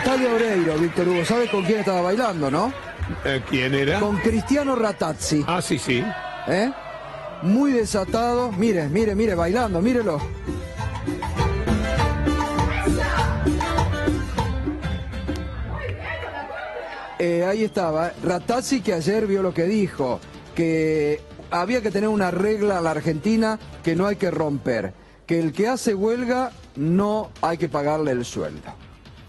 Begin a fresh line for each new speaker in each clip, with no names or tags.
Natalia Oreiro, Víctor Hugo, ¿sabe con quién estaba bailando, no?
¿Quién era?
Con Cristiano Ratazzi.
Ah, sí, sí.
Muy desatado. Mire, mire, mire, bailando, mírelo. Ahí estaba. Ratazzi, que ayer vio lo que dijo, que había que tener una regla en la Argentina que no hay que romper, que el que hace huelga no hay que pagarle el sueldo.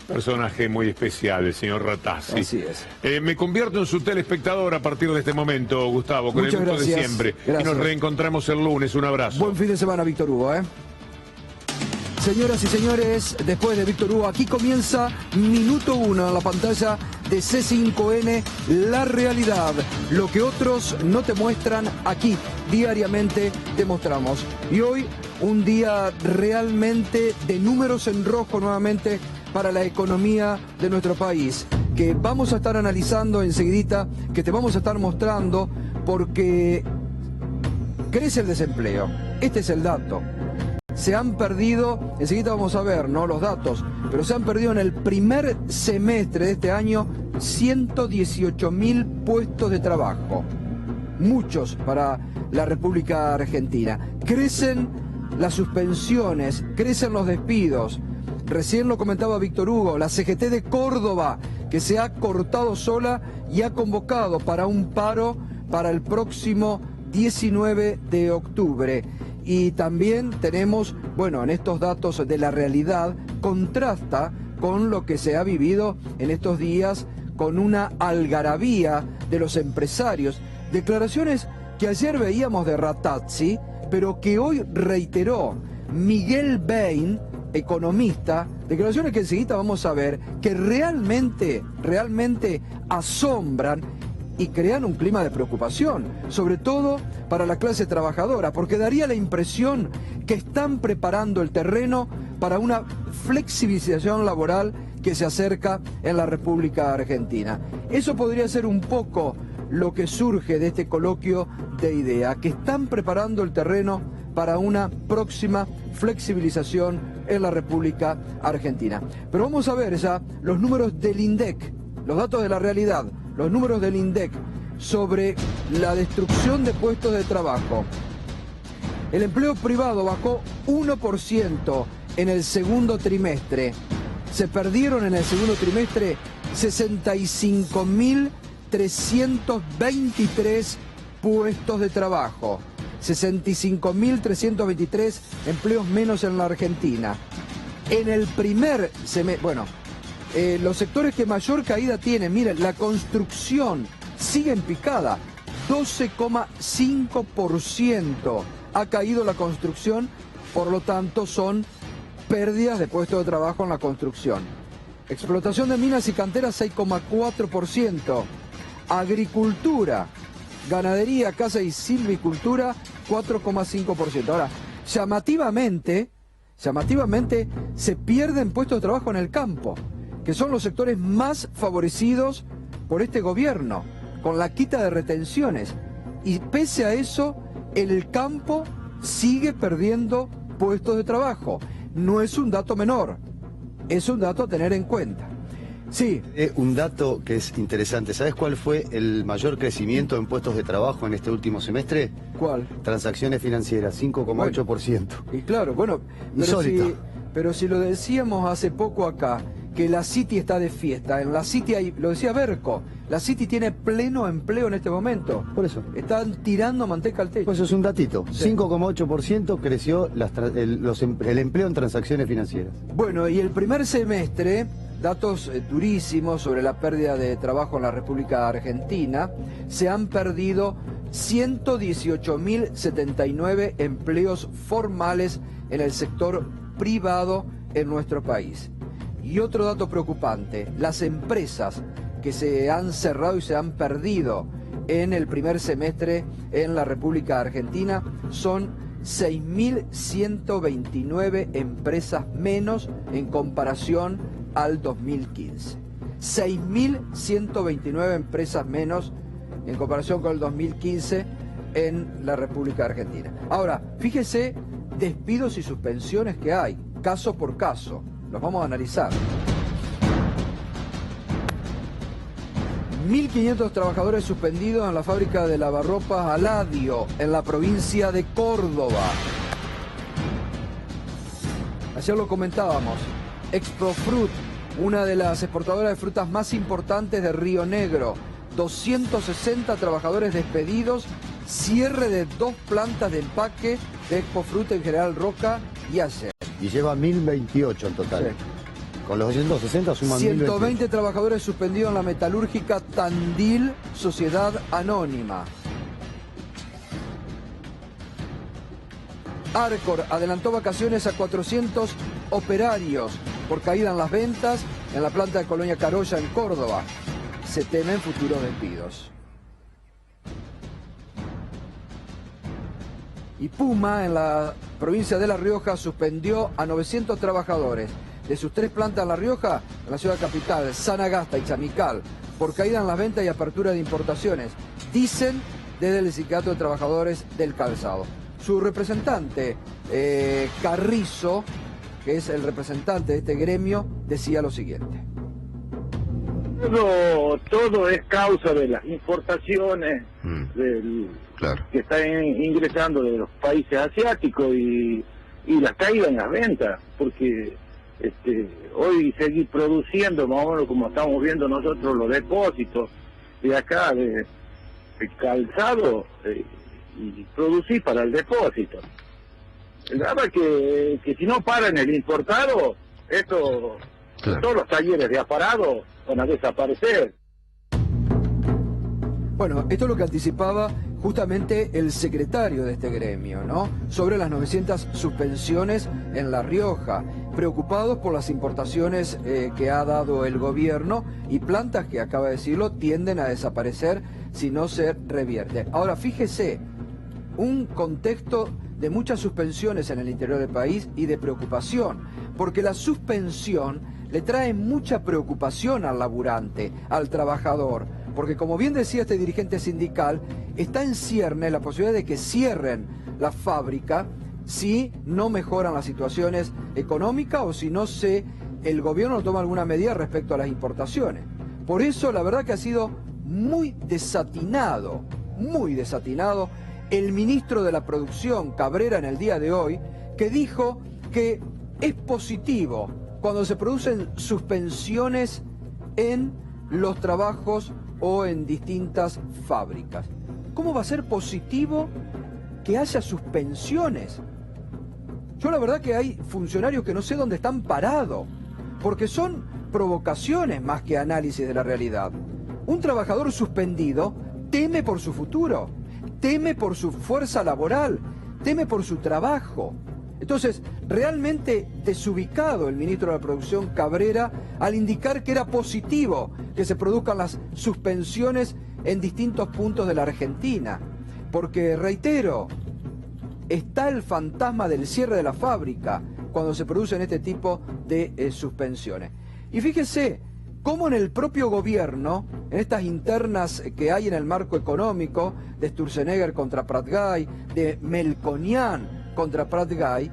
Personaje muy especial, el señor Ratazzi.
Así es.
Me convierto en su telespectador a partir de este momento, Gustavo, con
Muchas
el gusto
gracias.
de siempre.
Gracias.
Y nos reencontramos el lunes. Un abrazo.
Buen fin de semana, Víctor Hugo, Señoras y señores, después de Víctor Hugo, aquí comienza Minuto 1 en la pantalla de C5N, La Realidad. Lo que otros no te muestran, aquí diariamente te mostramos. Y hoy un día realmente de números en rojo nuevamente para la economía de nuestro país, que vamos a estar analizando enseguidita, que te vamos a estar mostrando, porque crece el desempleo. Este es el dato. Se han perdido, enseguida vamos a ver, ¿no?, los datos, pero se han perdido en el primer semestre de este año 118.000 puestos de trabajo. Muchos para la República Argentina. Crecen las suspensiones, crecen los despidos. Recién lo comentaba Víctor Hugo, la CGT de Córdoba, que se ha cortado sola y ha convocado para un paro para el próximo 19 de octubre. Y también tenemos, bueno, en estos datos de La Realidad, contrasta con lo que se ha vivido en estos días con una algarabía de los empresarios. Declaraciones que ayer veíamos de Ratazzi, pero que hoy reiteró Miguel Bain, economista, declaraciones que enseguida vamos a ver, que realmente asombran y crean un clima de preocupación, sobre todo para la clase trabajadora, porque daría la impresión que están preparando el terreno para una flexibilización laboral que se acerca en la República Argentina. Eso podría ser un poco lo que surge de este coloquio de idea, que están preparando el terreno para una próxima flexibilización en la República Argentina. Pero vamos a ver ya los números del INDEC, los datos de La Realidad, los números del INDEC sobre la destrucción de puestos de trabajo. El empleo privado bajó 1% en el segundo trimestre. Se perdieron en el segundo trimestre 65.323 puestos de trabajo. 65.323 empleos menos en la Argentina. En el primer semestre, los sectores que mayor caída tienen, miren, la construcción sigue en picada, 12,5% ha caído la construcción, por lo tanto son pérdidas de puestos de trabajo en la construcción. Explotación de minas y canteras, 6,4%. Agricultura, ganadería, caza y silvicultura, 4,5%. Ahora, llamativamente se pierden puestos de trabajo en el campo, que son los sectores más favorecidos por este gobierno, con la quita de retenciones. Y pese a eso, el campo sigue perdiendo puestos de trabajo. No es un dato menor, es un dato a tener en cuenta. Sí.
Un dato que es interesante. ¿Sabes cuál fue el mayor crecimiento en puestos de trabajo en este último semestre?
¿Cuál?
Transacciones financieras, 5,8%.
Y claro, pero si lo decíamos hace poco acá, que la City está de fiesta. En la City hay, lo decía Berco, la City tiene pleno empleo en este momento.
Por eso.
Están tirando manteca al techo.
Pues eso es un datito.
Sí.
5,8% creció el empleo en transacciones financieras.
Bueno, y el primer semestre, datos durísimos sobre la pérdida de trabajo en la República Argentina, se han perdido 118.079 empleos formales en el sector privado en nuestro país. Y otro dato preocupante, las empresas que se han cerrado y se han perdido en el primer semestre en la República Argentina son 6.129 empresas menos en comparación al 2015. 6.129 empresas menos en comparación con el 2015 en la República Argentina. Ahora, fíjese despidos y suspensiones que hay, caso por caso. Los vamos a analizar. 1.500 trabajadores suspendidos en la fábrica de lavarropas Aladio, en la provincia de Córdoba. Ayer lo comentábamos, Expofrut, una de las exportadoras de frutas más importantes de Río Negro, 260 trabajadores despedidos, cierre de 2 plantas de empaque de Expofrut en General Roca y ayer.
Y lleva 1028 en total.
Sí.
Con los 260 suman
120
1028.
trabajadores suspendidos en la metalúrgica Tandil, Sociedad Anónima. Arcor adelantó vacaciones a 400 operarios por caída en las ventas en la planta de Colonia Carolla en Córdoba. Se temen futuros despidos. Y Puma, en la provincia de La Rioja, suspendió a 900 trabajadores de sus 3 plantas en La Rioja, en la ciudad capital, Sanagasta y Chamical, por caída en las ventas y apertura de importaciones, dicen desde el Sindicato de Trabajadores del Calzado. Su representante, Carrizo, que es el representante de este gremio, decía lo siguiente.
Todo es causa de las importaciones que están ingresando de los países asiáticos y las caídas en las ventas, porque hoy seguir produciendo más o menos como estamos viendo nosotros los depósitos de acá de calzado y producir para el depósito. El drama es que si no paran el importado, todos los talleres de aparato van a desaparecer.
Bueno, esto es lo que anticipaba justamente el secretario de este gremio, ¿no? Sobre las 900 suspensiones en La Rioja, preocupados por las importaciones que ha dado el gobierno y plantas que, acaba de decirlo, tienden a desaparecer si no se revierte. Ahora, fíjese, un contexto de muchas suspensiones en el interior del país y de preocupación, porque la suspensión le trae mucha preocupación al laburante, al trabajador, porque como bien decía este dirigente sindical, está en cierne la posibilidad de que cierren la fábrica si no mejoran las situaciones económicas o si no el gobierno toma alguna medida respecto a las importaciones. Por eso la verdad que ha sido muy desatinado el ministro de la Producción, Cabrera, en el día de hoy, que dijo que es positivo cuando se producen suspensiones en los trabajos o en distintas fábricas. ¿Cómo va a ser positivo que haya suspensiones? Yo la verdad que hay funcionarios que no sé dónde están parados, porque son provocaciones más que análisis de la realidad. Un trabajador suspendido teme por su futuro, teme por su fuerza laboral, teme por su trabajo. Entonces, realmente desubicado el ministro de la Producción, Cabrera, al indicar que era positivo que se produzcan las suspensiones en distintos puntos de la Argentina. Porque, reitero, está el fantasma del cierre de la fábrica cuando se producen este tipo de suspensiones. Y fíjese cómo en el propio gobierno, en estas internas que hay en el marco económico, de Sturzenegger contra Prat-Gay, de Melconian contra Prat-Gay,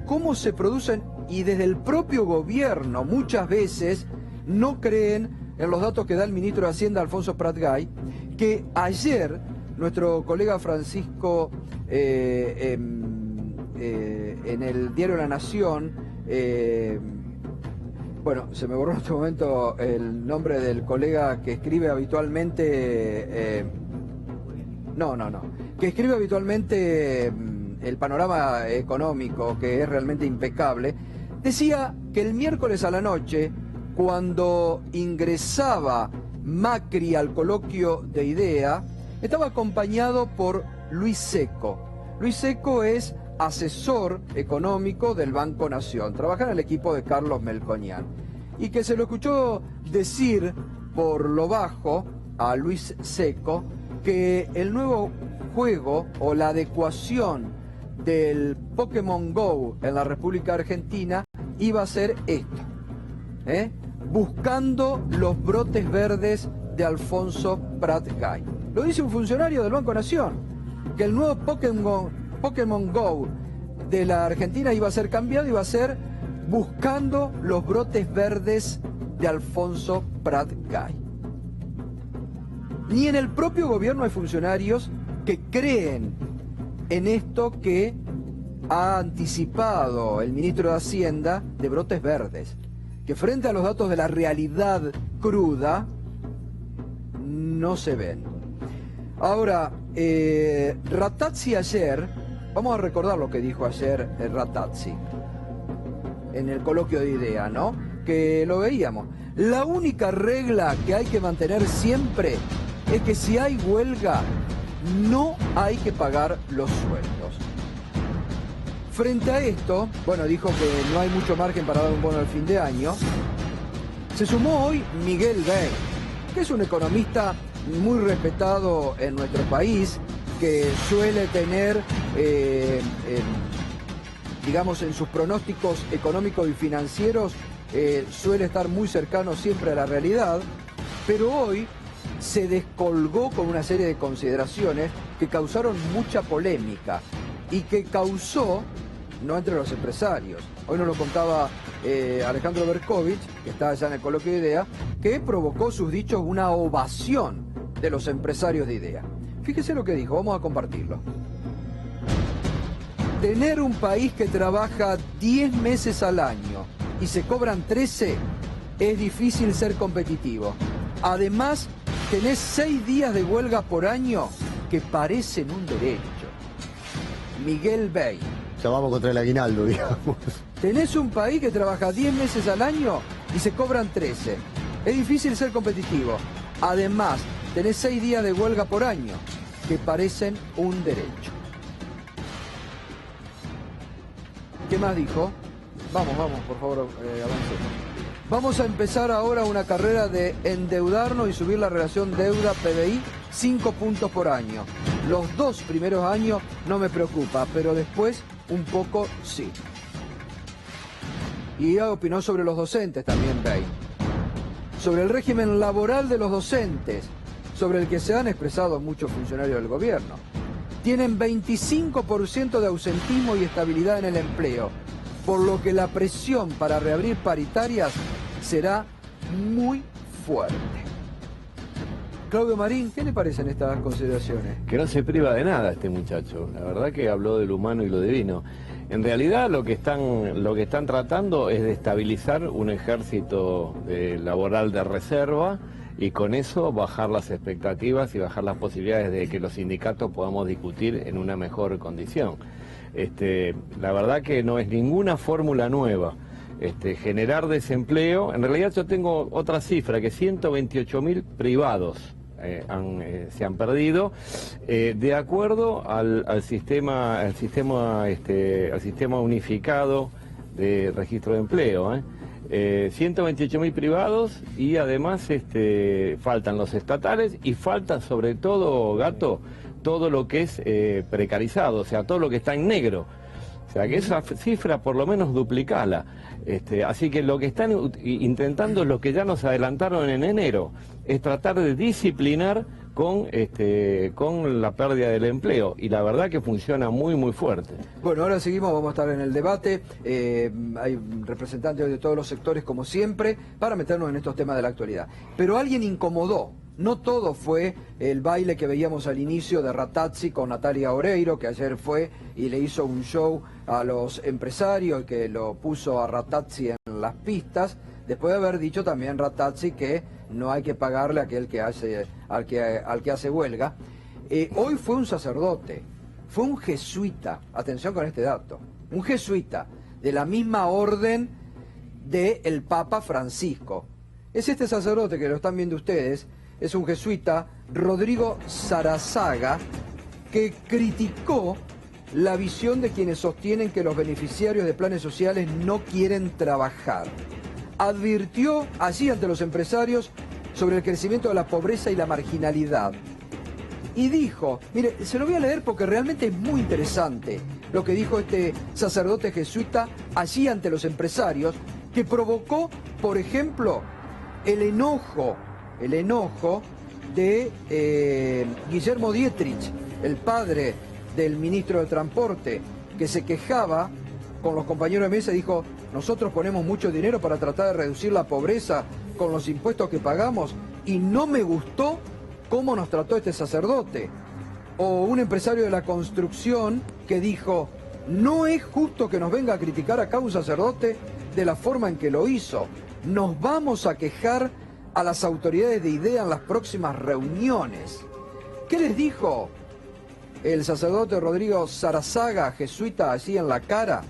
cómo se producen, y desde el propio gobierno muchas veces no creen en los datos que da el ministro de Hacienda, Alfonso Prat-Gay, que ayer nuestro colega Francisco en el diario La Nación, bueno, se me borró en este momento el nombre del colega que escribe habitualmente, que escribe habitualmente el panorama económico, que es realmente impecable, decía que el miércoles a la noche, cuando ingresaba Macri al coloquio de IDEA, estaba acompañado por Luis Seco. Luis Seco es asesor económico del Banco Nación, trabaja en el equipo de Carlos Melconian, y que se lo escuchó decir por lo bajo a Luis Seco que el nuevo juego o la adecuación del Pokémon GO en la República Argentina iba a ser esto, buscando los brotes verdes de Alfonso Prat-Gay. Lo dice un funcionario del Banco Nación, que el nuevo Pokémon GO de la Argentina iba a ser cambiado, iba a ser buscando los brotes verdes de Alfonso Prat-Gay. Ni en el propio gobierno hay funcionarios que creen en esto que ha anticipado el ministro de Hacienda de brotes verdes, que frente a los datos de la realidad cruda no se ven. Ahora, Rattazzi ayer, vamos a recordar lo que dijo ayer Rattazzi en el coloquio de idea, ¿no? Que lo veíamos. La única regla que hay que mantener siempre es que si hay huelga, no hay que pagar los sueldos. Frente a esto, bueno, dijo que no hay mucho margen para dar un bono al fin de año. Se sumó hoy Miguel Bey, que es un economista muy respetado en nuestro país, que suele tener, digamos, en sus pronósticos económicos y financieros, suele estar muy cercano siempre a la realidad, pero hoy se descolgó con una serie de consideraciones que causaron mucha polémica y que causó, no entre los empresarios, hoy nos lo contaba Alejandro Berkovich, que está allá en el coloquio de IDEA, que provocó sus dichos una ovación de los empresarios de IDEA. Fíjese lo que dijo, vamos a compartirlo. Tener un país que trabaja 10 meses al año y se cobran 13, es difícil ser competitivo. Además, tenés 6 días de huelga por año que parecen un derecho. Miguel Bey.
Ya vamos contra el aguinaldo, digamos.
Tenés un país que trabaja 10 meses al año y se cobran 13. Es difícil ser competitivo. Además, tenés 6 días de huelga por año que parecen un derecho. ¿Qué más dijo? Vamos, por favor, avancemos. Vamos a empezar ahora una carrera de endeudarnos y subir la relación deuda-PBI 5 puntos por año. Los 2 primeros años no me preocupa, pero después un poco sí. Y opinó sobre los docentes también, Bey. Sobre el régimen laboral de los docentes, sobre el que se han expresado muchos funcionarios del gobierno. Tienen 25% de ausentismo y estabilidad en el empleo, por lo que la presión para reabrir paritarias será muy fuerte. Claudio Marín, ¿qué le parecen estas consideraciones?
Que no se priva de nada este muchacho. La verdad que habló de lo humano y lo divino. En realidad lo que están tratando es de estabilizar un ejército laboral de reserva y con eso bajar las expectativas y bajar las posibilidades de que los sindicatos podamos discutir en una mejor condición. La verdad que no es ninguna fórmula nueva. Generar desempleo, en realidad yo tengo otra cifra, que 128.000 privados se han perdido, de acuerdo al sistema unificado de registro de empleo. 128.000 privados y además faltan los estatales y falta sobre todo, Gato, todo lo que es precarizado, o sea, todo lo que está en negro. O sea, que esa cifra por lo menos duplicala. Así que lo que están intentando, lo que ya nos adelantaron en enero, es tratar de disciplinar con la pérdida del empleo. Y la verdad que funciona muy fuerte. Bueno, ahora seguimos, vamos a estar en el debate. Hay representantes de todos los sectores, como siempre, para meternos en estos temas de la actualidad. Pero alguien incomodó. No todo fue el baile que veíamos al inicio de Rattazzi con Natalia Oreiro, que ayer fue y le hizo un show a los empresarios, que lo puso a Rattazzi en las pistas, después de haber dicho también Rattazzi que no hay que pagarle a aquel que al que hace huelga. Hoy fue un sacerdote, fue un jesuita, atención con este dato, un jesuita de la misma orden del Papa Francisco. Es este sacerdote que lo están viendo ustedes. Es un jesuita, Rodrigo Sarazaga, que criticó la visión de quienes sostienen que los beneficiarios de planes sociales no quieren trabajar. Advirtió allí ante los empresarios sobre el crecimiento de la pobreza y la marginalidad. Y dijo, mire, se lo voy a leer porque realmente es muy interesante lo que dijo este sacerdote jesuita allí ante los empresarios, que provocó, por ejemplo, el enojo de Guillermo Dietrich, el padre del ministro de Transporte, que se quejaba con los compañeros de mesa y dijo, nosotros ponemos mucho dinero para tratar de reducir la pobreza con los impuestos que pagamos y no me gustó
cómo nos trató este sacerdote. O un empresario de la construcción que dijo, no es justo que nos venga a criticar acá un sacerdote de la forma en que lo hizo. Nos vamos a quejar a las autoridades de IDEA en las próximas reuniones. ¿Qué les dijo el sacerdote Rodrigo Sarazaga, jesuita, así en la cara?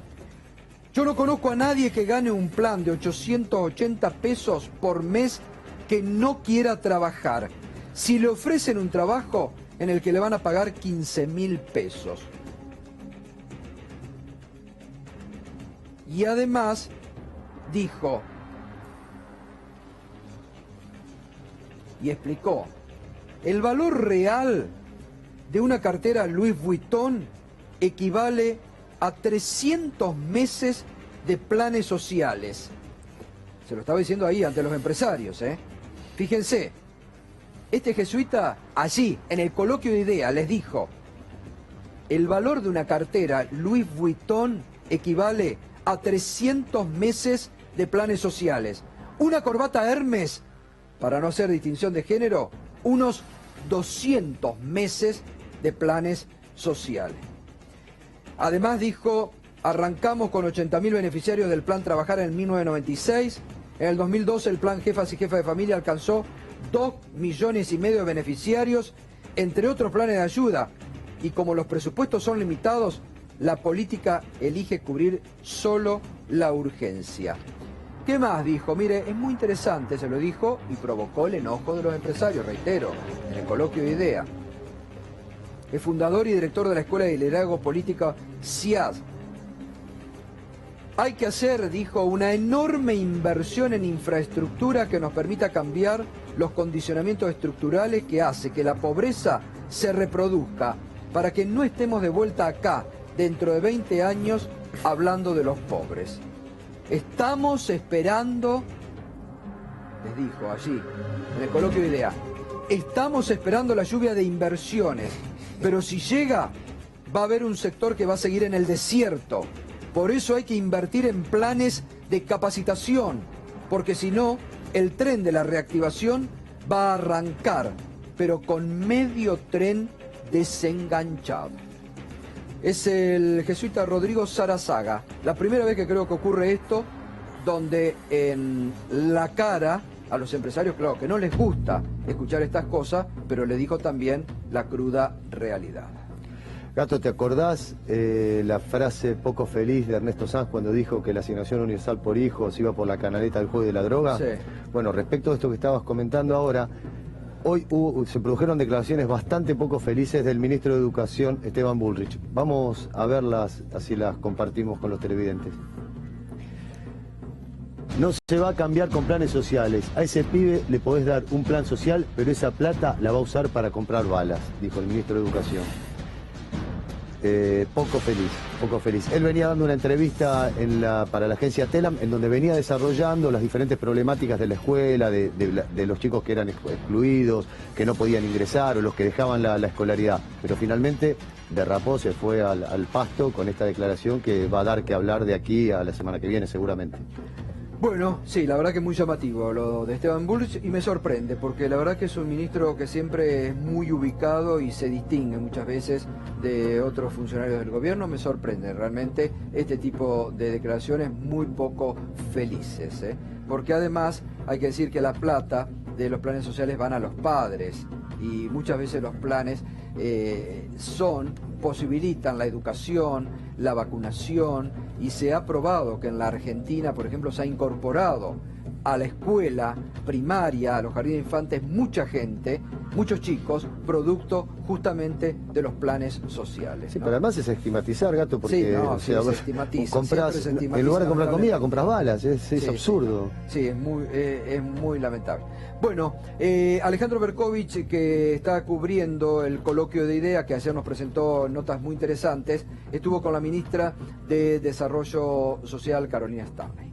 Yo no conozco a nadie que gane un plan de 880 pesos por mes que no quiera trabajar. Si le ofrecen un trabajo en el que le van a pagar 15.000 pesos. Y además dijo y explicó, el valor real de una cartera Louis Vuitton equivale a 300 meses de planes sociales. Se lo estaba diciendo ahí ante los empresarios, ¿eh? Fíjense, este jesuita allí, en el coloquio de IDEA, les dijo, el valor de una cartera Louis Vuitton equivale a 300 meses de planes sociales. Una corbata Hermes, para no hacer distinción de género, unos 200 meses de planes sociales. Además dijo, arrancamos con 80.000 beneficiarios del plan Trabajar en 1996. En el 2012 el plan Jefas y Jefas de Familia alcanzó 2,5 millones de beneficiarios, entre otros planes de ayuda. Y como los presupuestos son limitados, la política elige cubrir solo la urgencia. ¿Qué más dijo? Mire, es muy interesante, se lo dijo y provocó el enojo de los empresarios, reitero, en el coloquio de IDEA. Es fundador y director de la Escuela de Liderazgo Política CIAD. Hay que hacer, dijo, una enorme inversión en infraestructura que nos permita cambiar los condicionamientos estructurales que hace que la pobreza se reproduzca, para que no estemos de vuelta acá, dentro de 20 años, hablando de los pobres. Estamos esperando, les dijo allí, en el coloquio de IDEA, estamos esperando la lluvia de inversiones, pero si llega, va a haber un sector que va a seguir en el desierto. Por eso hay que invertir en planes de capacitación, porque si no, el tren de la reactivación va a arrancar, pero con medio tren desenganchado. Es el jesuita Rodrigo Sarazaga, la primera vez que creo que ocurre esto, donde en la cara a los empresarios, claro, que no les gusta escuchar estas cosas, pero le dijo también la cruda realidad.
Gato, ¿te acordás la frase poco feliz de Ernesto Sanz cuando dijo que la asignación universal por hijos iba por la canaleta del juego y de la droga?
Sí.
Bueno, respecto a esto que estabas comentando ahora, hoy se produjeron declaraciones bastante poco felices del ministro de Educación, Esteban Bullrich. Vamos a verlas, así las compartimos con los televidentes. No se va a cambiar con planes sociales. A ese pibe le podés dar un plan social, pero esa plata la va a usar para comprar balas, dijo el ministro de Educación. Poco feliz. Él venía dando una entrevista para la agencia Telam, en donde venía desarrollando las diferentes problemáticas de la escuela, de los chicos que eran excluidos, que no podían ingresar o los que dejaban la escolaridad. Pero finalmente derrapó, se fue al pasto con esta declaración que va a dar que hablar de aquí a la semana que viene seguramente.
Bueno, sí, la verdad que es muy llamativo lo de Esteban Bullrich y me sorprende, porque la verdad que es un ministro que siempre es muy ubicado y se distingue muchas veces de otros funcionarios del gobierno. Me sorprende realmente este tipo de declaraciones muy poco felices, ¿eh? Porque además hay que decir que la plata de los planes sociales van a los padres y muchas veces los planes posibilitan la educación, la vacunación, y se ha probado que en la Argentina, por ejemplo, se ha incorporado a la escuela primaria, a los jardines de infantes, mucha gente, muchos chicos, producto justamente de los planes sociales,
sí,
¿no?
Pero además es estigmatizar, Gato, porque
sí, no,
o sea,
se estigmatiza,
compras,
se estigmatiza,
en lugar de comprar comida, compras balas, es
sí,
absurdo.
Sí, es muy lamentable. Bueno, Alejandro Berkovich, que está cubriendo el coloquio de IDEA, que ayer nos presentó notas muy interesantes, estuvo con la ministra de Desarrollo Social, Carolina Stanley.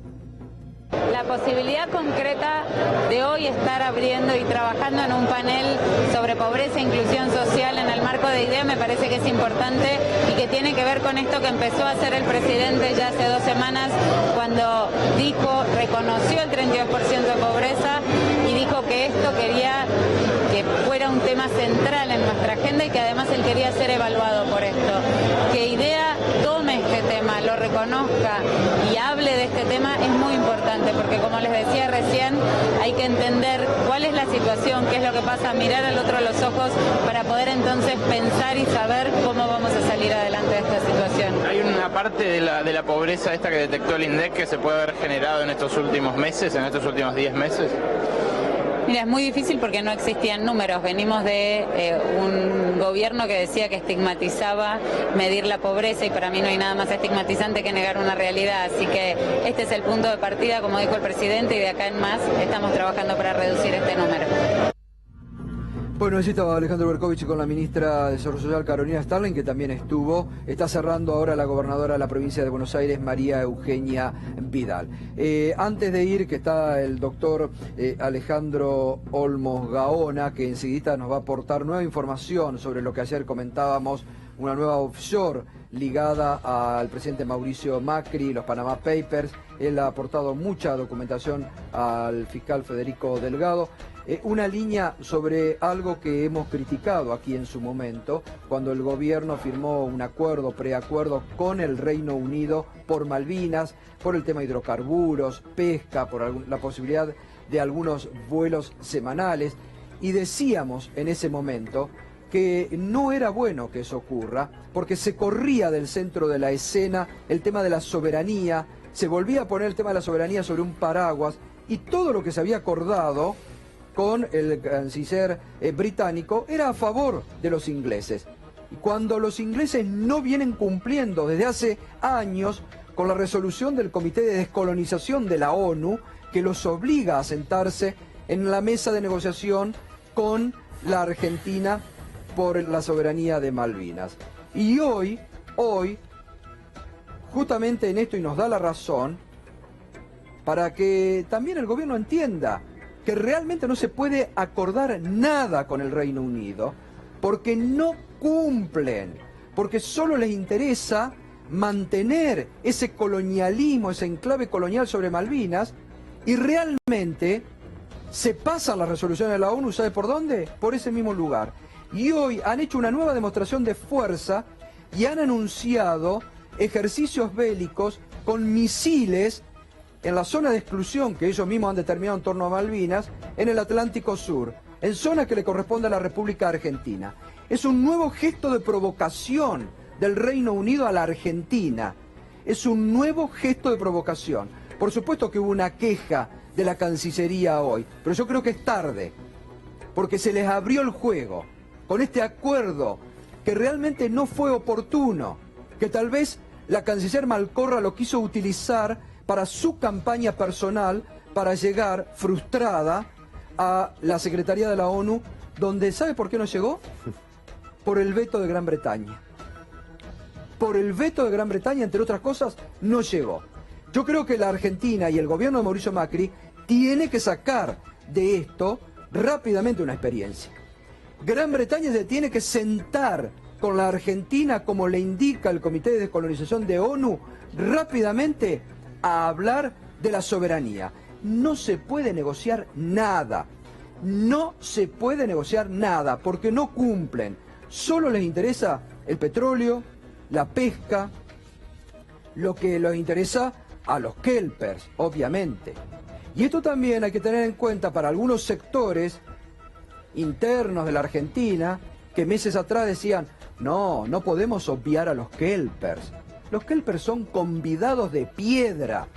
La posibilidad concreta de hoy estar abriendo y trabajando en un panel sobre pobreza e inclusión social en el marco de IDEA me parece que es importante y que tiene que ver con esto que empezó a hacer el presidente ya hace 2 semanas cuando reconoció el 32% de pobreza y dijo que esto quería que fuera era un tema central en nuestra agenda y que además él quería ser evaluado por esto. Que IDEA tome este tema, lo reconozca y hable de este tema es muy importante, porque como les decía recién, hay que entender cuál es la situación, qué es lo que pasa, mirar al otro a los ojos para poder entonces pensar y saber cómo vamos a salir adelante de esta situación.
Hay una parte de la pobreza esta que detectó el INDEC que se puede haber generado en estos últimos meses, en estos últimos 10 meses.
Mira, es muy difícil porque no existían números. Venimos de un gobierno que decía que estigmatizaba medir la pobreza y para mí no hay nada más estigmatizante que negar una realidad. Así que este es el punto de partida, como dijo el presidente, y de acá en más estamos trabajando para reducir este número.
Bueno, allí estaba Alejandro Berkovich con la ministra de Desarrollo Social, Carolina Starling, que también estuvo. Está cerrando ahora la gobernadora de la provincia de Buenos Aires, María Eugenia Vidal. Antes de ir, que está el doctor Alejandro Olmos Gaona, que enseguida nos va a aportar nueva información sobre lo que ayer comentábamos, una nueva offshore ligada al presidente Mauricio Macri, los Panama Papers. Él ha aportado mucha documentación al fiscal Federico Delgado. Una línea sobre algo que hemos criticado aquí en su momento, cuando el gobierno firmó un acuerdo, preacuerdo con el Reino Unido por Malvinas, por el tema de hidrocarburos, pesca, por la posibilidad de algunos vuelos semanales, y decíamos en ese momento que no era bueno que eso ocurra, porque se corría del centro de la escena el tema de la soberanía, se volvía a poner el tema de la soberanía sobre un paraguas, y todo lo que se había acordado con el canciller británico era a favor de los ingleses. Y cuando los ingleses no vienen cumpliendo desde hace años con la resolución del Comité de Descolonización de la ONU, que los obliga a sentarse en la mesa de negociación con la Argentina por la soberanía de Malvinas. Y hoy, justamente en esto, y nos da la razón, para que también el gobierno entienda que realmente no se puede acordar nada con el Reino Unido, porque no cumplen, porque solo les interesa mantener ese colonialismo, ese enclave colonial sobre Malvinas, y realmente se pasan las resoluciones de la ONU, ¿sabe por dónde? Por ese mismo lugar. Y hoy han hecho una nueva demostración de fuerza y han anunciado ejercicios bélicos con misiles en la zona de exclusión que ellos mismos han determinado en torno a Malvinas, en el Atlántico Sur, en zona que le corresponde a la República Argentina. Es un nuevo gesto de provocación del Reino Unido a la Argentina. Es un nuevo gesto de provocación. Por supuesto que hubo una queja de la Cancillería hoy, pero yo creo que es tarde, porque se les abrió el juego con este acuerdo que realmente no fue oportuno, que tal vez la canciller Malcorra lo quiso utilizar para su campaña personal, para llegar frustrada a la Secretaría de la ONU, donde, ¿sabe por qué no llegó? Por el veto de Gran Bretaña. Por el veto de Gran Bretaña, entre otras cosas, no llegó. Yo creo que la Argentina y el gobierno de Mauricio Macri tiene que sacar de esto rápidamente una experiencia. Gran Bretaña se tiene que sentar con la Argentina, como le indica el Comité de Descolonización de ONU, rápidamente a hablar de la soberanía. No se puede negociar nada. No se puede negociar nada porque no cumplen. Solo les interesa el petróleo, la pesca, lo que les interesa a los kelpers, obviamente. Y esto también hay que tener en cuenta para algunos sectores internos de la Argentina que meses atrás decían, no podemos obviar a los kelpers. Los kelpers son convidados de piedra,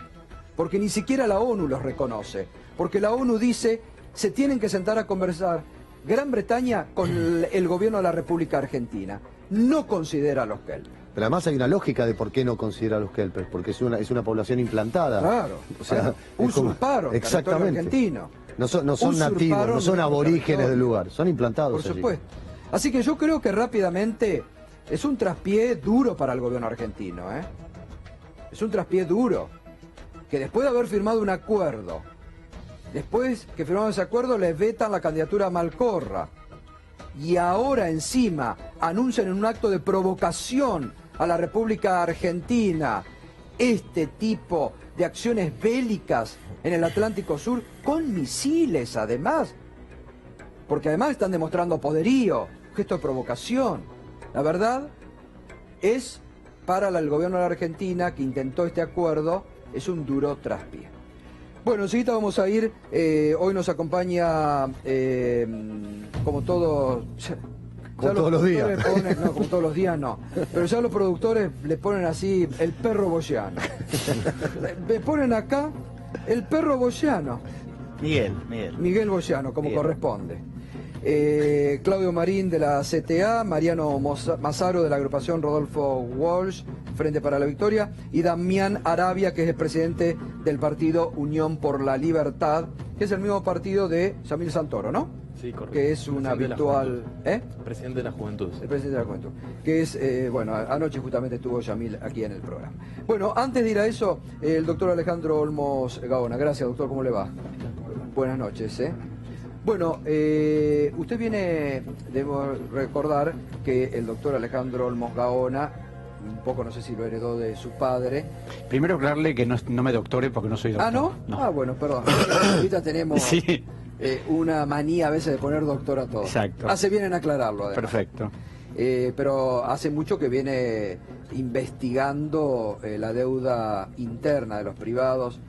porque ni siquiera la ONU los reconoce, porque la ONU dice, se tienen que sentar a conversar Gran Bretaña con el gobierno de la República Argentina. No considera a los kelpers.
Pero además hay una lógica de por qué no considera a los kelpers, porque es una población implantada.
Claro,
o sea,
usurparon el territorio argentino.
No son nativos, no son aborígenes del lugar, son implantados.
Por supuesto. Así que yo creo que rápidamente es un traspié duro para el gobierno argentino, ¿eh? Es un traspié duro, que después de haber firmado un acuerdo, después que firmaron ese acuerdo les vetan la candidatura a Malcorra, y ahora encima anuncian en un acto de provocación a la República Argentina este tipo de acciones bélicas en el Atlántico Sur, con misiles además. porque además están demostrando poderío, gesto de provocación. La verdad es, para el gobierno de la Argentina, que intentó este acuerdo, es un duro traspié. Bueno, enseguida vamos a ir, hoy nos acompaña, como todos...
Como todos los días.
No, como todos los días no. Pero ya los productores le ponen así el perro boyano. Le ponen acá el perro boyano. Miguel Boyano, como corresponde. Claudio Marín de la CTA, Mariano Mazzaro de la agrupación Rodolfo Walsh, Frente para la Victoria, y Damián Arabia, que es el presidente del partido Unión por la Libertad, que es el mismo partido de Yamil Santoro, ¿no?
Sí, correcto.
Que es una habitual...
Presidente de la Juventud. Sí.
El presidente de la Juventud. Que es, bueno, anoche justamente estuvo Yamil aquí en el programa. Bueno, antes de ir a eso, el doctor Alejandro Olmos Gaona. Gracias, doctor, ¿cómo le va? Buenas noches, Bueno, usted viene, debo recordar que el doctor Alejandro Olmos Gaona, un poco no sé si lo heredó de su padre.
Primero aclararle que no me doctore porque no soy doctor.
¿Ah, no? Ah, bueno, perdón. Ahorita tenemos...
Sí.
Una manía a veces de poner doctor a todo.
Exacto.
Hace bien en aclararlo, además.
Perfecto.
Pero hace mucho que viene investigando la deuda interna de los privados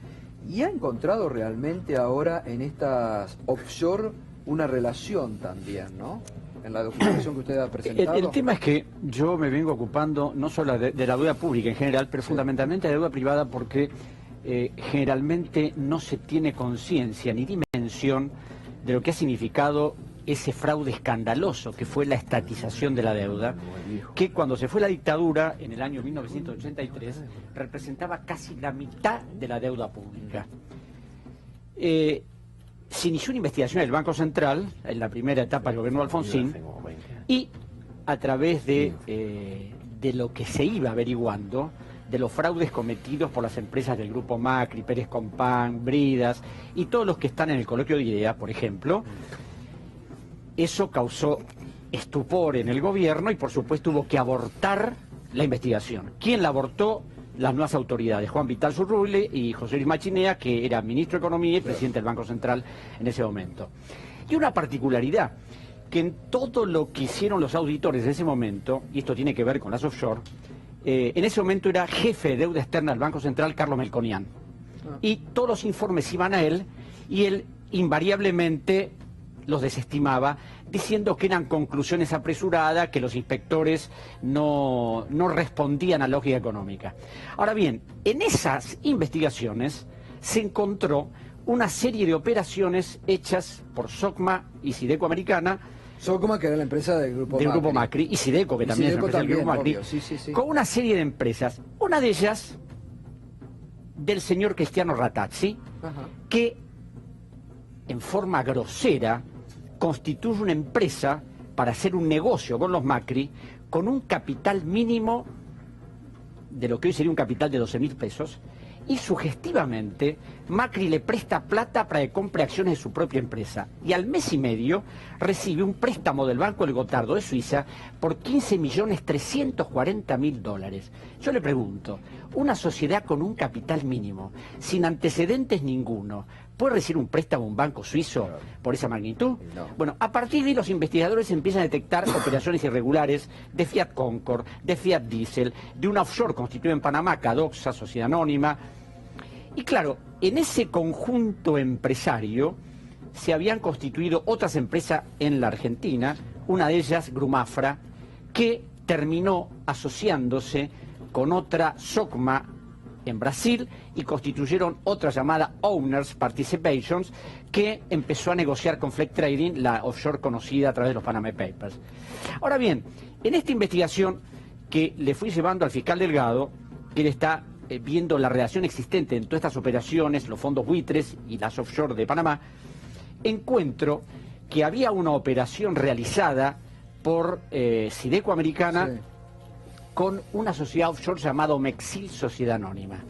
y ha encontrado realmente ahora en estas offshore una relación también, ¿no? En la documentación que usted ha presentado.
El tema es que yo me vengo ocupando no solo de la deuda pública en general, pero fundamentalmente de la deuda privada porque generalmente no se tiene conciencia ni dimensión de lo que ha significado ese fraude escandaloso que fue la estatización de la deuda, que cuando se fue la dictadura en el año 1983 representaba casi la mitad de la deuda pública. Se inició una investigación en el Banco Central, en la primera etapa del gobierno de Alfonsín, y a través de lo que se iba averiguando, de los fraudes cometidos por las empresas del Grupo Macri, Pérez Compán, Bridas y todos los que están en el coloquio de ideas, por ejemplo, eso causó estupor en el gobierno y por supuesto hubo que abortar la investigación. ¿Quién la abortó? Las nuevas autoridades, Juan Vital Zurruble y José Luis Machinea, que era ministro de Economía y presidente del Banco Central en ese momento. Y una particularidad, que en todo lo que hicieron los auditores en ese momento, y esto tiene que ver con las offshore, en ese momento era jefe de deuda externa del Banco Central Carlos Melconian. Y todos los informes iban a él y él invariablemente los desestimaba, diciendo que eran conclusiones apresuradas, que los inspectores no respondían a lógica económica. Ahora bien, en esas investigaciones se encontró una serie de operaciones hechas por SOCMA y Sideco Americana.
SOCMA, que era la empresa del Grupo
Macri, y Sideco, que también es la empresa del Grupo Macri,
sí.
Con una serie de empresas, una de ellas del señor Cristiano Ratazzi, que en forma grosera constituye una empresa para hacer un negocio con los Macri con un capital mínimo de lo que hoy sería un capital de 12.000 pesos, y sugestivamente Macri le presta plata para que compre acciones de su propia empresa y al mes y medio recibe un préstamo del Banco del Gotardo de Suiza por 15.340.000 dólares. Yo le pregunto, una sociedad con un capital mínimo, sin antecedentes ninguno, ¿puede recibir un préstamo a un banco suizo por esa magnitud?
No.
Bueno, a partir de ahí los investigadores empiezan a detectar operaciones irregulares de Fiat Concord, de Fiat Diesel, de una offshore constituida en Panamá, Cadoxa, Sociedad Anónima. Y claro, en ese conjunto empresario se habían constituido otras empresas en la Argentina, una de ellas Grumafra, que terminó asociándose con otra SOCMA en Brasil y constituyeron otra llamada Owners Participations, que empezó a negociar con Flex Trading, la offshore conocida a través de los Panama Papers. Ahora bien, en esta investigación que le fui llevando al fiscal Delgado, que él está viendo la relación existente en todas estas operaciones, los fondos buitres y las offshore de Panamá, encuentro que había una operación realizada por Sideco Americana, sí, con una sociedad offshore llamada Omexil Sociedad Anónima.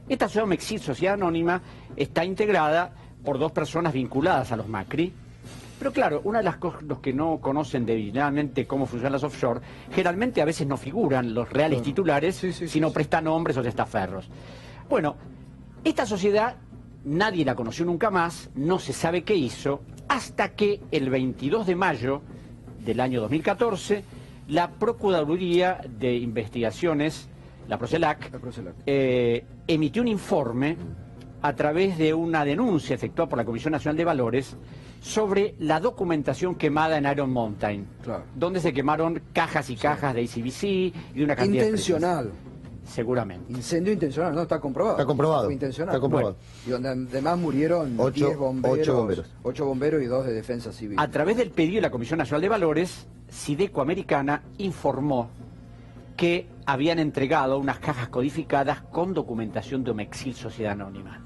Esta sociedad Omexil Sociedad Anónima está integrada por dos personas vinculadas a los Macri, pero claro, una de las cosas, los que no conocen debidamente cómo funcionan las offshore, generalmente a veces no figuran los reales titulares, sino prestan nombres o testaferros. Bueno, esta sociedad nadie la conoció nunca más, no se sabe qué hizo, hasta que el 22 de mayo del año 2014, la Procuraduría de Investigaciones, la Procelac, emitió un informe a través de una denuncia efectuada por la Comisión Nacional de Valores sobre la documentación quemada en Iron Mountain, donde se quemaron cajas y cajas de ACBC y de una cantidad
intencional.
De empresas. Seguramente.
Incendio intencional, no, está comprobado.
Está comprobado.
Fue intencional.
Está comprobado.
Bueno, y donde además murieron 10 bomberos, 8 bomberos y 2 de defensa civil.
A través del pedido de la Comisión Nacional de Valores, Sideco Americana informó que habían entregado unas cajas codificadas con documentación de Omexil Sociedad Anónima.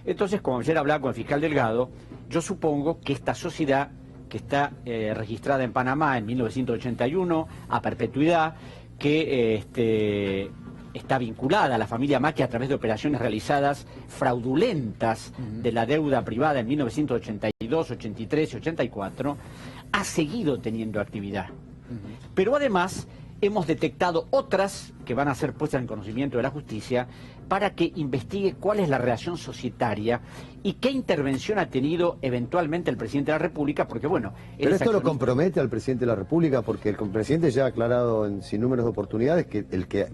Entonces, como ayer hablaba con el fiscal Delgado, yo supongo que esta sociedad, que está registrada en Panamá en 1981, a perpetuidad, que está vinculada a la familia Macri a través de operaciones realizadas fraudulentas de la deuda privada en 1982, 83 y 84, ha seguido teniendo actividad. Pero además hemos detectado otras que van a ser puestas en conocimiento de la justicia para que investigue cuál es la relación societaria y qué intervención ha tenido eventualmente el presidente de la República, porque bueno...
Pero esto lo compromete al presidente de la República, porque el presidente ya ha aclarado en sin números de oportunidades que el que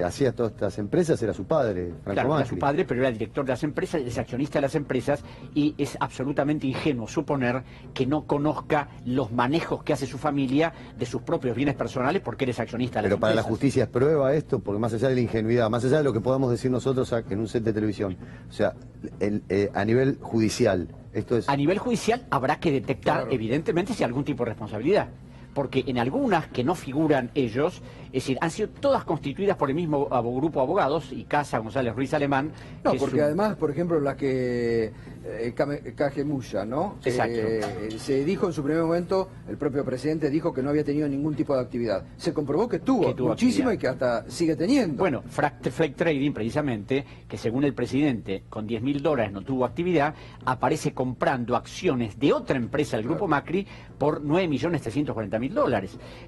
hacía todas estas empresas era su padre, Franco
Claro,
Macri.
era su padre, pero era el director de las empresas, es accionista de las empresas, y es absolutamente ingenuo suponer que no conozca los manejos que hace su familia de sus propios bienes personales porque él es accionista de las
Pero para la
empresas.
justicia es prueba esto, porque más allá de la ingenuidad, más allá de lo que podamos decir nosotros en un set de televisión, o sea, a nivel judicial, esto es...
A nivel judicial habrá que detectar, evidentemente, si hay algún tipo de responsabilidad. Porque en algunas que no figuran ellos, es decir, han sido todas constituidas por el mismo grupo de abogados, y Casa González Ruiz Alemán.
No, porque además, por ejemplo, la que Cajemulla, ¿no?
Exacto.
Se dijo en su primer momento, el propio presidente dijo que no había tenido ningún tipo de actividad. Se comprobó que tuvo muchísima
actividad.
y que hasta sigue teniendo.
Bueno, Flag Trading, precisamente, que según el presidente, con $10.000 no tuvo actividad, aparece comprando acciones de otra empresa del Grupo Macri por $9.340.000.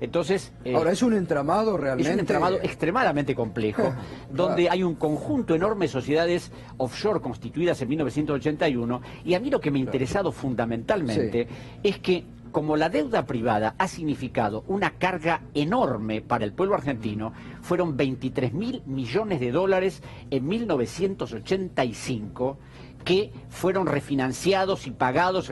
Entonces...
Ahora, es un entramado realmente...
Es un entramado extremadamente complejo, donde hay un conjunto enorme de sociedades offshore constituidas en 1981, y a mí lo que me ha interesado fundamentalmente es que, como la deuda privada ha significado una carga enorme para el pueblo argentino, fueron $23.000 millones en 1985 que fueron refinanciados y pagados,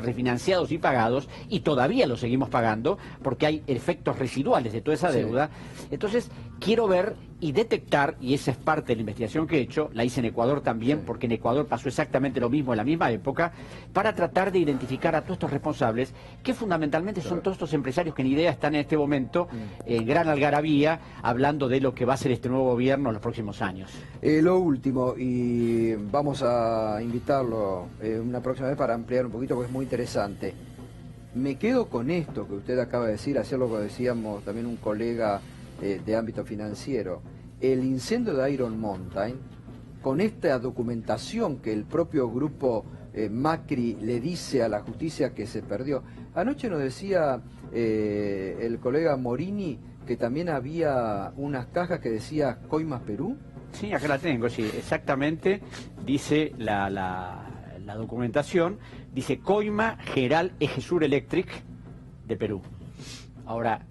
y todavía lo seguimos pagando porque hay efectos residuales de toda esa deuda. Entonces, quiero ver y detectar, y esa es parte de la investigación que he hecho, la hice en Ecuador también, porque en Ecuador pasó exactamente lo mismo en la misma época, para tratar de identificar a todos estos responsables, que fundamentalmente son todos estos empresarios que ni idea están en este momento en gran algarabía, hablando de lo que va a ser este nuevo gobierno en los próximos años.
Lo último, y vamos a invitarlo una próxima vez para ampliar un poquito, porque es muy interesante. Me quedo con esto que usted acaba de decir, hacer lo que decíamos también un colega de ámbito financiero. El incendio de Iron Mountain, con esta documentación que el propio grupo Macri le dice a la justicia que se perdió. Anoche nos decía el colega Morini que también había unas cajas que decía Coimas Perú.
Sí, acá la tengo, sí, exactamente, dice la documentación, dice Coima Geral Ejesur Electric de Perú. Ahora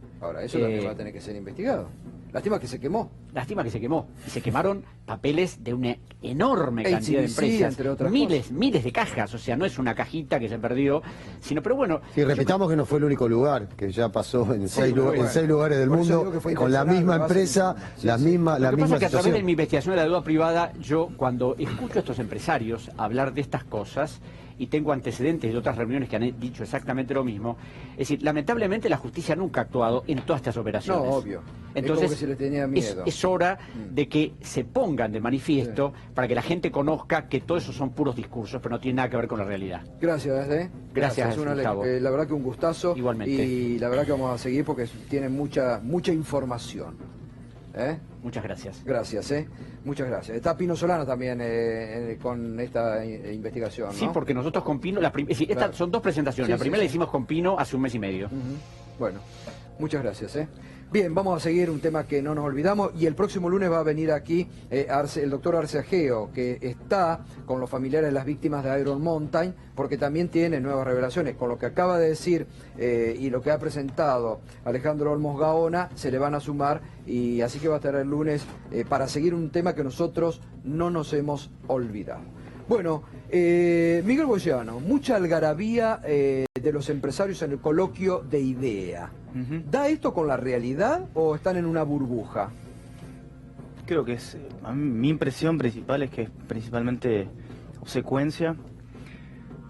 eso también va a tener que ser investigado. Lástima que se quemó.
Lástima que se quemó. Y se quemaron papeles de una enorme cantidad de empresas.
Entre otras
miles de cajas. O sea, no es una cajita que se perdió, sino, pero bueno...
Sí, repitamos que no fue el único lugar, que ya pasó en seis lugares del mundo, con la misma empresa, la misma
Lo que pasa es que a través de
situación.
mi investigación de la deuda privada, yo cuando escucho a estos empresarios hablar de estas cosas, y tengo antecedentes de otras reuniones que han dicho exactamente lo mismo, es decir, lamentablemente la justicia nunca ha actuado en todas estas operaciones.
No, obvio.
Entonces,
es como que se le tenía miedo.
Es hora de que se pongan de manifiesto para que la gente conozca que todo eso son puros discursos, pero no tiene nada que ver con la realidad.
Gracias,
Gracias,
la verdad que un gustazo.
Igualmente.
Y la verdad que vamos a seguir porque tiene mucha información.
Muchas gracias.
Gracias, muchas gracias. Está Pino Solano también con esta investigación, ¿no?
Sí, porque nosotros con Pino, estas son dos presentaciones. La primera la hicimos con Pino hace un mes y medio.
Bueno. Muchas gracias. Bien, vamos a seguir un tema que no nos olvidamos y el próximo lunes va a venir aquí el doctor Arce Ageo, que está con los familiares de las víctimas de Iron Mountain, porque también tiene nuevas revelaciones. Con lo que acaba de decir y lo que ha presentado Alejandro Olmos Gaona, se le van a sumar, y así que va a estar el lunes para seguir un tema que nosotros no nos hemos olvidado. Bueno, Miguel Boyano, mucha algarabía de los empresarios en el coloquio de IDEA. ¿Da esto con la realidad o están en una burbuja?
Creo que es, a mí, mi impresión principal es que es principalmente obsecuencia.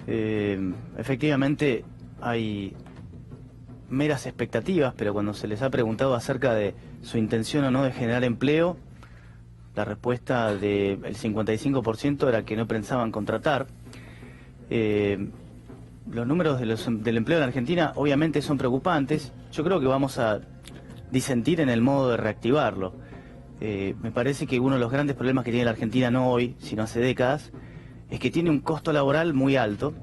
Efectivamente hay meras expectativas, pero cuando se les ha preguntado acerca de su intención o no de generar empleo, la respuesta del 55% era que no pensaban contratar. Los números del empleo en Argentina obviamente son preocupantes. Yo creo que vamos a disentir en el modo de reactivarlo. Me parece que uno de los grandes problemas que tiene la Argentina, no hoy, sino hace décadas, es que tiene un costo laboral muy alto,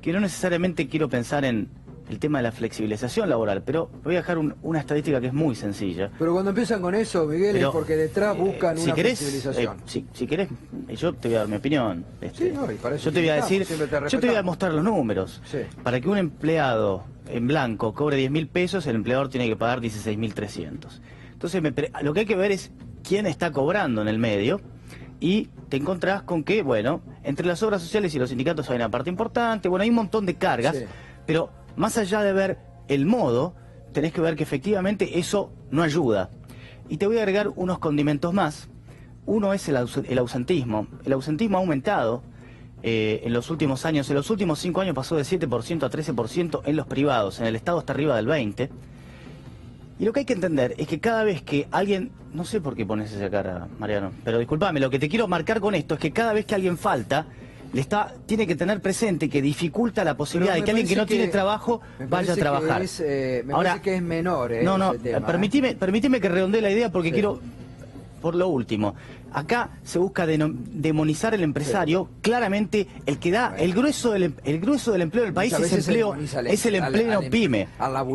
que no necesariamente quiero pensar en el tema de la flexibilización laboral, pero voy a dejar una estadística que es muy sencilla.
Pero cuando empiezan con eso, Miguel, es porque detrás buscan una
flexibilización. Si querés, yo te voy a dar mi opinión.
Sí, no, y para eso
yo te voy a decir, yo te voy a mostrar los números. Sí. Para que un empleado en blanco cobre 10.000 pesos, el empleador tiene que pagar 16.300. Entonces, lo que hay que ver es quién está cobrando en el medio, y te encontrás con que, bueno, entre las obras sociales y los sindicatos hay una parte importante, bueno, hay un montón de cargas, pero más allá de ver el modo, tenés que ver que efectivamente eso no ayuda. Y te voy a agregar unos condimentos más. Uno es el ausentismo. El ausentismo ha aumentado en los últimos años. En los últimos 5 años pasó de 7% a 13% en los privados. En el Estado está arriba del 20%. Y lo que hay que entender es que cada vez que alguien... No sé por qué pones esa cara, Mariano, pero discúlpame, lo que te quiero marcar con esto es que cada vez que alguien falta, tiene que tener presente que dificulta la posibilidad de que alguien que no tiene trabajo vaya a trabajar.
Ahora, parece que es menor.
No, permitime que redondee la idea porque quiero, por lo último, acá se busca demonizar el empresario. Claramente el que da el grueso del empleo del país es el empleo pyme.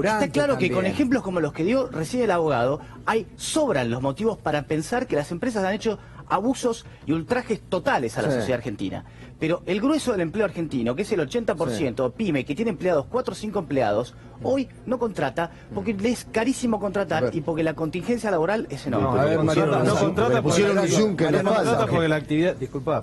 Está claro que con ejemplos como los que dio recién el abogado, sobran los motivos para pensar que las empresas han hecho abusos y ultrajes totales a la sociedad argentina. Pero el grueso del empleo argentino, que es el 80%, pyme, que tiene empleados, 4 o 5 empleados, hoy no contrata porque le es carísimo contratar y porque la contingencia laboral es enorme.
No contrata porque la actividad,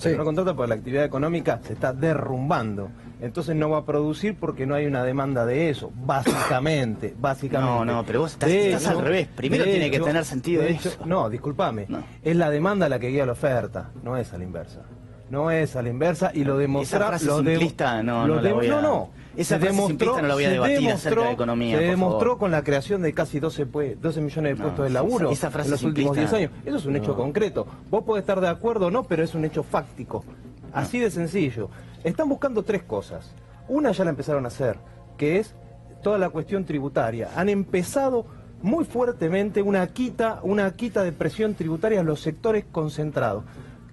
pero no contrata porque la actividad económica se está derrumbando. Entonces no va a producir porque no hay una demanda de eso, básicamente.
No, pero vos estás al revés. Primero tiene que tener sentido eso.
No, discúlpame. Es la demanda la que guía la oferta, no es a la inversa. No es a la inversa, y lo demostró.
Esa frase simplista no la voy a... Esa frase simplista no la voy a debatir acerca de economía.
Se demostró con la creación de casi 12 millones de puestos de laburo en los últimos 10 años. Eso es un hecho concreto. Vos podés estar de acuerdo o no, pero es un hecho fáctico. Así de sencillo. Están buscando 3 cosas. Una ya la empezaron a hacer, que es toda la cuestión tributaria. Han empezado muy fuertemente una quita de presión tributaria a los sectores concentrados.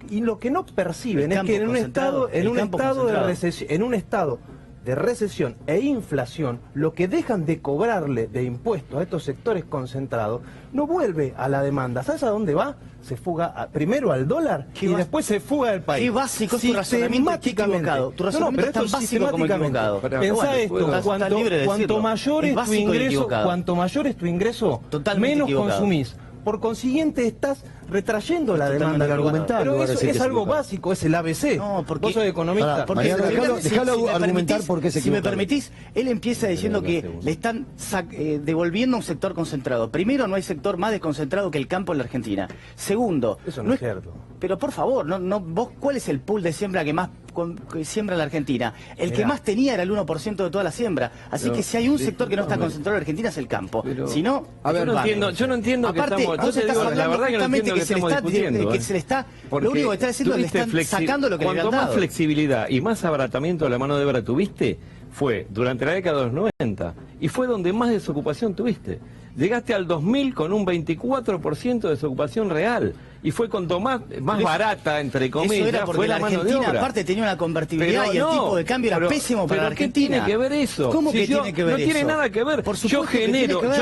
Y lo que no perciben es que en un estado de recesión e inflación, lo que dejan de cobrarle de impuestos a estos sectores concentrados no vuelve a la demanda. ¿Sabes a dónde va? Se fuga primero al dólar y después se fuga al país.
Qué básico es tu razonamiento equivocado. Tu razonamiento es tan básico como equivocado.
Pensá esto, cuanto mayor es tu ingreso, menos consumís. Por consiguiente estás retrayendo la demanda del argumentario. Pero eso es algo básico, es el ABC.
No, porque
vos sos economista.
Déjalo argumentar por qué se equivoca.
Si me permitís, él empieza diciendo que le están devolviendo a un sector concentrado. Primero, no hay sector más desconcentrado que el campo en la Argentina. Segundo,
eso no es cierto.
Pero por favor, vos, ¿cuál es el pool de siembra que más siembra en la Argentina? El que más tenía era el 1% de toda la siembra. Así que si hay un sector que no está concentrado en la Argentina es el campo. Si no,
yo no entiendo que
estamos... La verdad que no entiendo que estamos discutiendo. Que se le está, lo único que está haciendo es le están sacando lo que le han dado.
Cuanto más flexibilidad y más abaratamiento de la mano de obra tuviste, fue durante la década de los 90 y fue donde más desocupación tuviste. Llegaste al 2000 con un 24% de desocupación real. Y fue cuanto más barata, entre comillas,
eso era porque
fue la mano de obra.
Aparte tenía una convertibilidad
Pero
y el
no,
tipo de cambio era pésimo para la Argentina.
¿Qué tiene que ver eso?
¿Cómo
Si
que tiene que ver
no
eso?
tiene nada que ver. Yo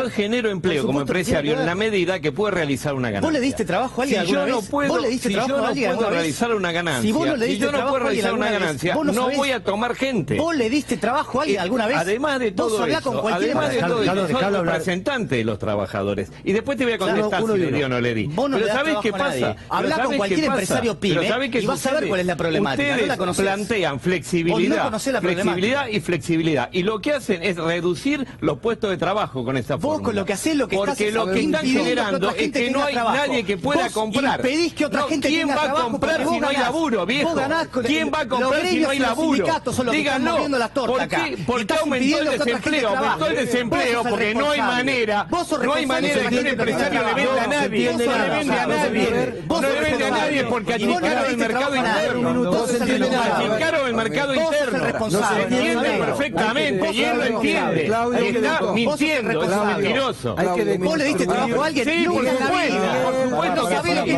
genero empleo como empresario en la medida que puedo realizar una ganancia.
¿Vos le diste trabajo a alguien alguna vez?
¿Vos le diste trabajo a alguien alguna vez? Realizar una ganancia.
Si vos no le diste trabajo a alguien alguna vez,
no voy a tomar gente.
¿Vos le diste trabajo a alguien alguna vez?
Además de todo eso, soy representante de los trabajadores. Y después te voy a contestar si le di o no le di.
Pero
¿sabés qué pasa?
Habla con cualquier empresario pyme y vas a ver cuál es la problemática.
Ustedes
no la
plantean flexibilidad y flexibilidad. Y lo que hacen es reducir los puestos de trabajo con esa forma.
Vos con lo que hacés, lo que
porque lo que están generando es que no hay nadie que pueda comprar.
Impedís que otra gente
¿Quién va a comprar si no hay laburo, viejo? ¿Quién va a comprar si no hay laburo? Díganlo. ¿Por qué aumentó el desempleo? Aumentó el desempleo porque no hay manera. No hay manera de que un empresario le venda a nadie. No le vende a nadie. No le vende a nadie porque achicaron el mercado interno. Achicaron el mercado interno. Se entiende perfectamente y él lo entiende. Y está mintiendo, es un mentiroso.
¿Vos le diste trabajo a alguien?
Sí, por supuesto.
No sabés lo que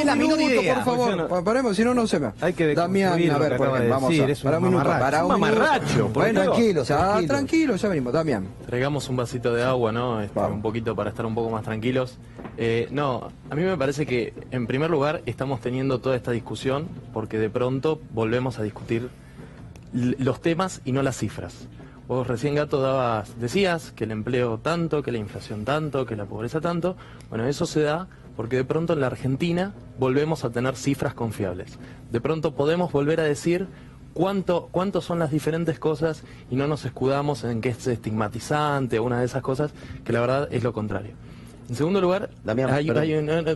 es la menor idea.
Por favor, paremos, si no, no se me.
Damián,
a ver, vamos para un minuto. Para un
mamarracho.
Bueno, tranquilo, ya venimos. Damián.
Traigamos un vasito de agua, ¿no? Un poquito para estar un poco más tranquilos. No, a mí me parece que en primer lugar estamos teniendo toda esta discusión porque de pronto volvemos a discutir los temas y no las cifras. Vos recién, Gato, decías que el empleo tanto, que la inflación tanto, que la pobreza tanto. Bueno, eso se da porque de pronto en la Argentina volvemos a tener cifras confiables. De pronto podemos volver a decir cuánto son las diferentes cosas y no nos escudamos en que es estigmatizante o una de esas cosas, que la verdad es lo contrario. En segundo lugar,
Damián,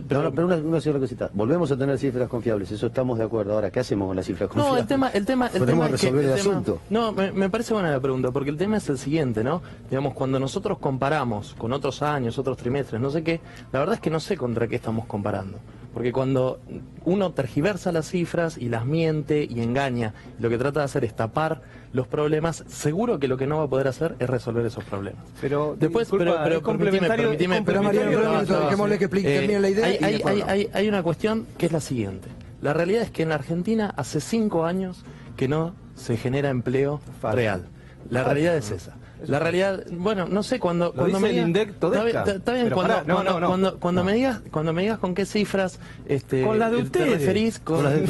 pero una sola cosita. Volvemos a tener cifras confiables, eso estamos de acuerdo. Ahora, ¿qué hacemos con las cifras confiables?
No, el tema
podemos resolver el asunto.
No, me parece buena la pregunta, porque el tema es el siguiente, ¿no? Digamos, cuando nosotros comparamos con otros años, otros trimestres, no sé qué, la verdad es que no sé contra qué estamos comparando. Porque cuando uno tergiversa las cifras y las miente y engaña, lo que trata de hacer es tapar los problemas, seguro que lo que no va a poder hacer es resolver esos problemas.
Pero
después,
permitime,
dejémosle que termine la idea.
Hay una cuestión que es la siguiente. La realidad es que en la Argentina hace 5 años que no se genera empleo real. La realidad es esa. La realidad, bueno, no sé, cuando me digas, está bien, cuando me digas con qué cifras
con las de ustedes
te referís, con las de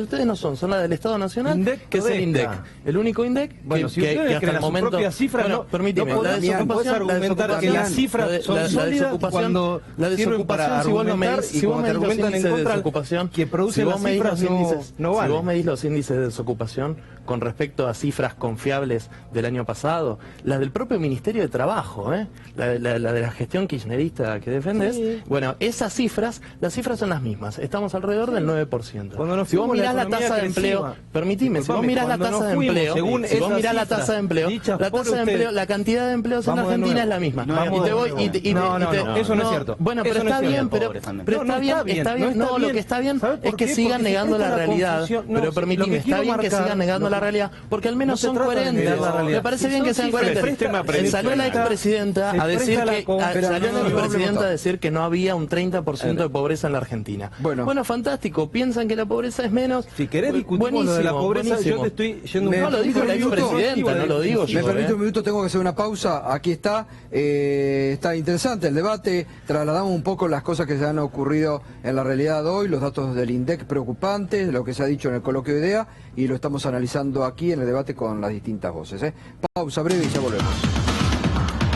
ustedes no son las del Estado Nacional,
INDEC,
que es el INDEC, el único INDEC que hasta el momento,
bueno,
permíteme,
la desocupación, que las cifras son sólidas cuando
la desocupación, si vos me dis los índices de desocupación,
que producen las cifras no valen.
Si vos me dis los índices de desocupación con respecto a cifras confiables del año pasado, las del propio Ministerio de Trabajo, la de la gestión kirchnerista que defendes, bueno, esas cifras, las cifras son las mismas, estamos alrededor del 9%. Si vos mirás la tasa de empleo, permitime, si vos mirás la tasa de empleo, la cantidad de empleos en Argentina es la misma.
Eso no es cierto.
Bueno, pero está bien, está bien, no, lo que está bien es que sigan negando la realidad, pero permitime, está bien que sigan negando la realidad, porque al menos son coherentes. Me parece bien que sean coherentes. Salió la expresidenta a decir que no había un 30% de pobreza en la Argentina. Bueno, fantástico. Piensan que la pobreza es menos.
Si querés discutimos lo de la pobreza, yo te estoy yendo un
poco. No lo dijo la expresidenta, no lo digo yo.
Me permite un minuto, tengo que hacer una pausa. Aquí está. Está interesante el debate. Trasladamos un poco las cosas que se han ocurrido en la realidad hoy, los datos del INDEC preocupantes, lo que se ha dicho en el coloquio de idea, y lo estamos analizando aquí en el debate con las distintas voces. Pausa breve y ya volvemos.